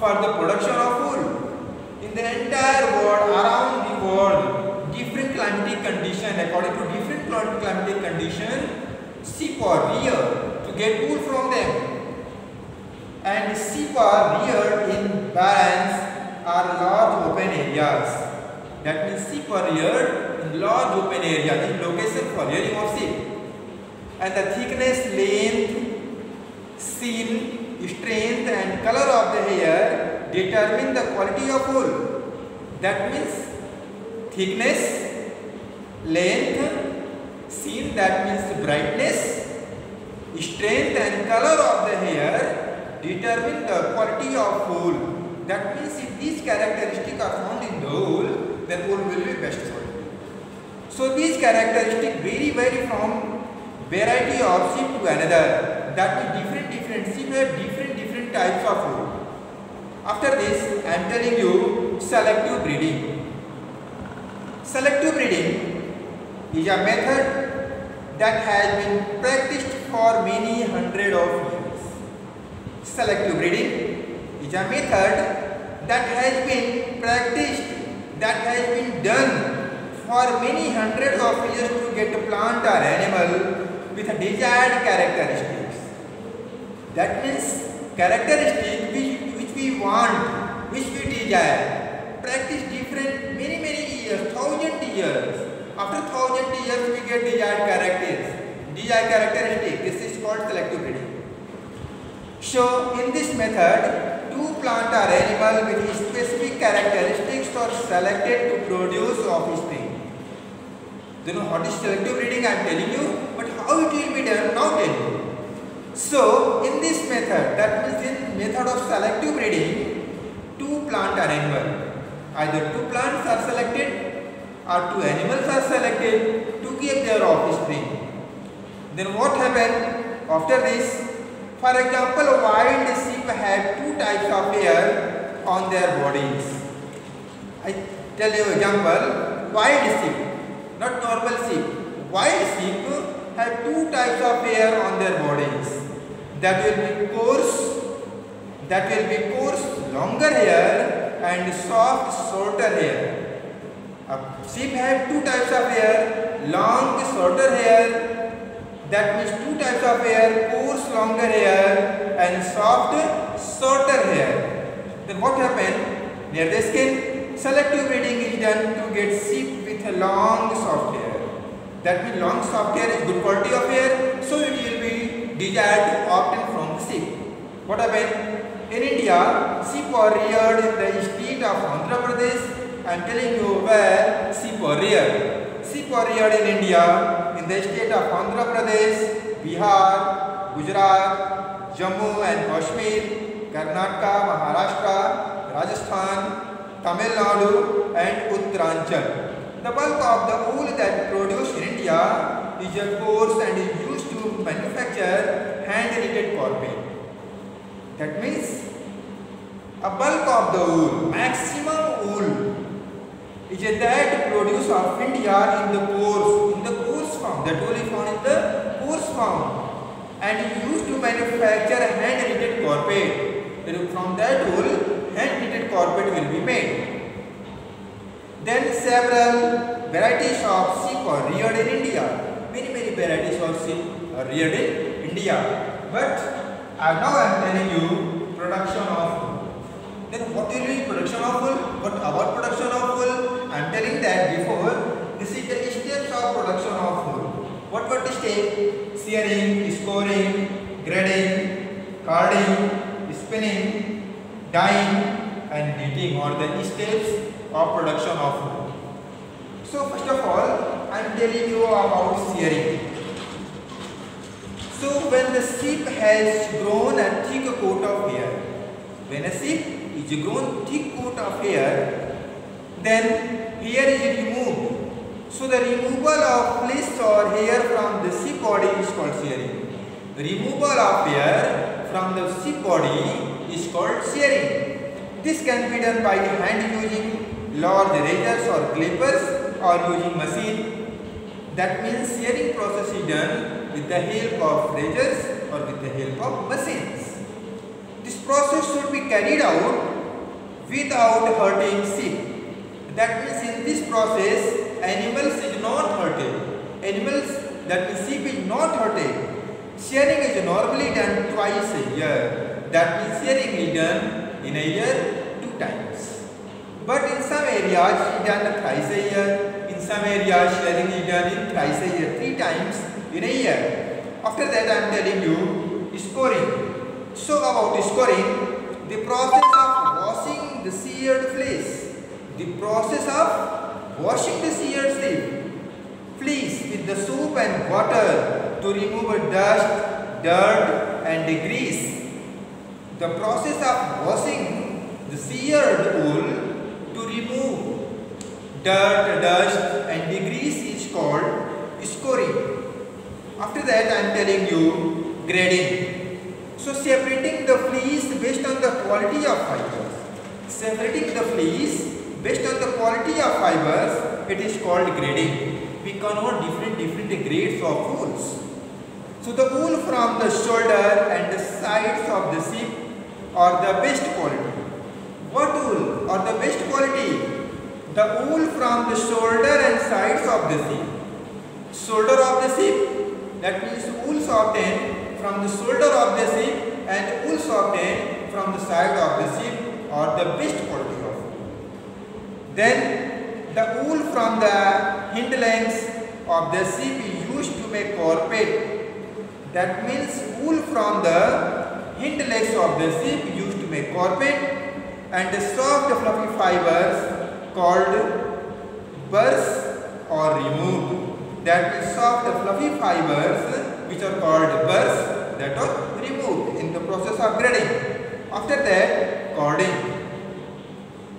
for the production of wool. In the entire world, around the world, different climatic condition, according to different climatic condition, sheep are reared to get wool from them. And sheep are reared in barns or large open areas. That means sheep are reared in large open areas, in location for rearing of sheep. And the thickness, length, sheen, strength and color of the hair determine the quality of wool. That means thickness, length, sheen, that means brightness, strength and color of the hair determine the quality of wool. That means if these characteristics are found in the wool, then wool will be best for you. So these characteristics vary from variety of sheep to another. That means different sheep have different types of wool. After this, I am telling you selective breeding. Selective breeding is a method that has been practiced for many hundreds of years. Selective breeding is a method that has been practiced, that has been done for many hundreds of years to get a plant or animal with a desired characteristics. That means characteristics which we want, which we desire. Practice different many years, 1,000 years. After 1,000 years we get desired characteristics. This is called selective breeding. So in this method, two plant or animal with specific characteristics are selected to produce offspring. You know what is selective breeding I am telling you, but how it will be done now tell you. So in this method, that means in method of selective breeding, two plant or animal, either two plants are selected or two animals are selected to give their offspring. Then what happens after this? For example, wild sheep have two types of hair on their bodies. I tell you example, wild sheep, not normal sheep. Wild sheep have two types of hair on their bodies. That will be coarse, longer hair and soft, shorter hair. Sheep have two types of hair, long, shorter hair. That means two types of hair, coarse, longer hair and soft, shorter hair. Then what happens? Near the skin, selective breeding is done to get sheep with a long, soft hair. That means long, soft hair is good quality of hair, so it will be desired to obtain from the sheep. What happens? In India, sheep are reared in the state of Andhra Pradesh. I am telling you where sheep are reared. Sheep are reared in India in the state of Andhra Pradesh, Bihar, Gujarat, Jammu and Kashmir, Karnataka, Maharashtra, Rajasthan, Tamil Nadu and Uttaranchal. The bulk of the wool that produced in India is a coarse and is used to manufacture hand-knitted carpet. That means a bulk of the wool, maximum wool, is that produce of India in the coarse form. That wool is found in the coarse form and is used to manufacture hand-knitted carpet. Then from that wool, hand-knitted carpet will be made. Then several varieties of sheep are reared in India. Many varieties of sheep are reared in India. But now I am telling you production of wool. Then what will be production of wool? What about production of wool? I am telling that before. This is the steps of production of wool. What were the steps? Shearing, scoring, grading, carding, spinning, dyeing and knitting are the steps of production of wool. So first of all, I am telling you about shearing. So when the sheep has grown a thick coat of hair, when a sheep is grown thick coat of hair, then hair is removed. So the removal of fleece or hair from the sheep body is called shearing. Removal of hair from the sheep body is called shearing. This can be done by hand using large razors or clippers or using machine. That means shearing process is done with the help of razors or with the help of machines. This process should be carried out without hurting sheep. That means in this process animals is not hurted. Animals, that means sheep is not hurted. Shearing is normally done twice a year. That means shearing is done in a year 2 times. But in some areas it is done thrice a year. In some areas shearing is done in thrice a year, 3 times in a year. After that I am telling you scoring. So about scoring, the process of washing the sheared fleece. The process of washing the sheared fleece with the soap and water to remove dust, dirt and grease. The process of washing the sheared wool to remove dirt, dust and grease is called scoring. After that I am telling you grading. So separating the fleece based on the quality of fibers. Separating the fleece based on the quality of fibers, it is called grading. We convert different grades of wools. So the wool from the shoulder and the sides of the sheep are the best quality. What wool are the best quality? The wool from the shoulder and sides of the sheep. Shoulder of the sheep, that means wools obtained from the shoulder of the sheep and wools obtained from the side of the sheep are the best quality of wool. Then the wool from the hind legs of the sheep is used to make carpet. That means wool from the hind legs of the sheep used to make carpet, and the soft fluffy fibers called burrs are removed. That means soft fluffy fibers which are called burrs that are removed in the process of grading. After that, cording.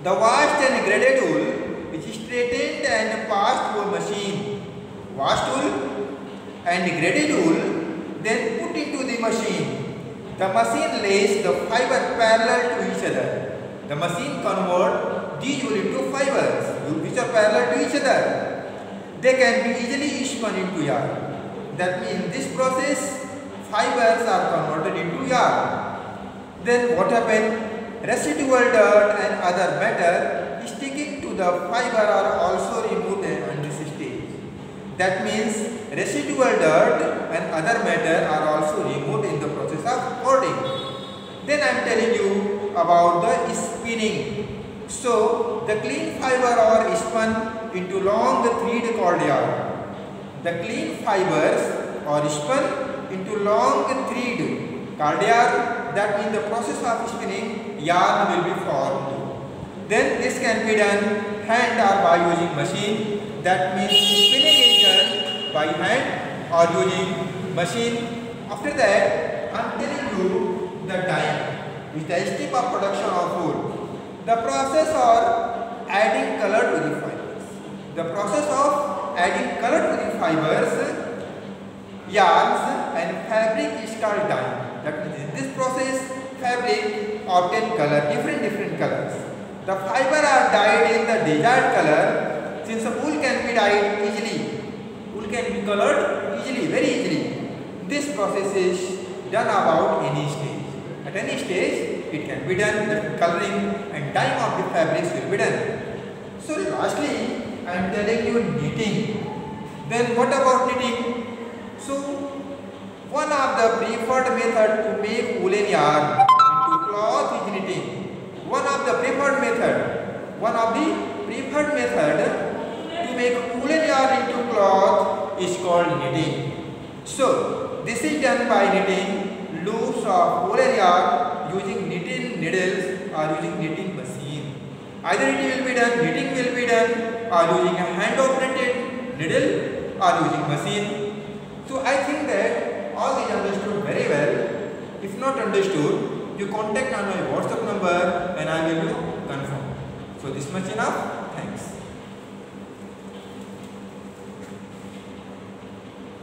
The washed and graded wool which is straightened and passed through a machine. Washed wool and graded wool then put into the machine. The machine lays the fiber parallel to each other. The machine converts these wool into fibers which are parallel to each other. They can be easily spun into yarn. That means in this process fibers are converted into yarn. Then what happens? Residual dirt and other matter sticking to the fiber are also removed on this stage. That means residual dirt and other matter are also removed in the process of cording. Then I am telling you about the spinning. So the clean fiber are spun into long thread called yarn. The clean fibers are spun into long thread called yarn. That means the process of spinning yarn will be formed. Then this can be done hand or by using machine. That means spinning is done by hand or using machine. After that I am telling you the dyeing, which is the step of production of wool. The process of adding color to the fibers. The process of adding color to the fibers, yarns and fabric is called dyeing. That means in this process fabric obtain color, different colors. The fiber are dyed in the desired color. Since the wool can be dyed easily, wool can be colored easily, very easily. This process is done about any stage. At any stage it can be done. The coloring and dyeing of the fabrics will be done. So lastly I am telling you knitting. Then what about knitting? So one of the preferred method to make woolen yarn into cloth is knitting. One of the preferred method to make woolen yarn into cloth is called knitting. So this is done by knitting loops of woolen yarn using knitting needles or using knitting machine. Either knitting will be done or using a hand operated needle or using machine. So I think that all these understood very well. If not understood, you contact on my WhatsApp number and I will confirm. So this much enough. Thanks.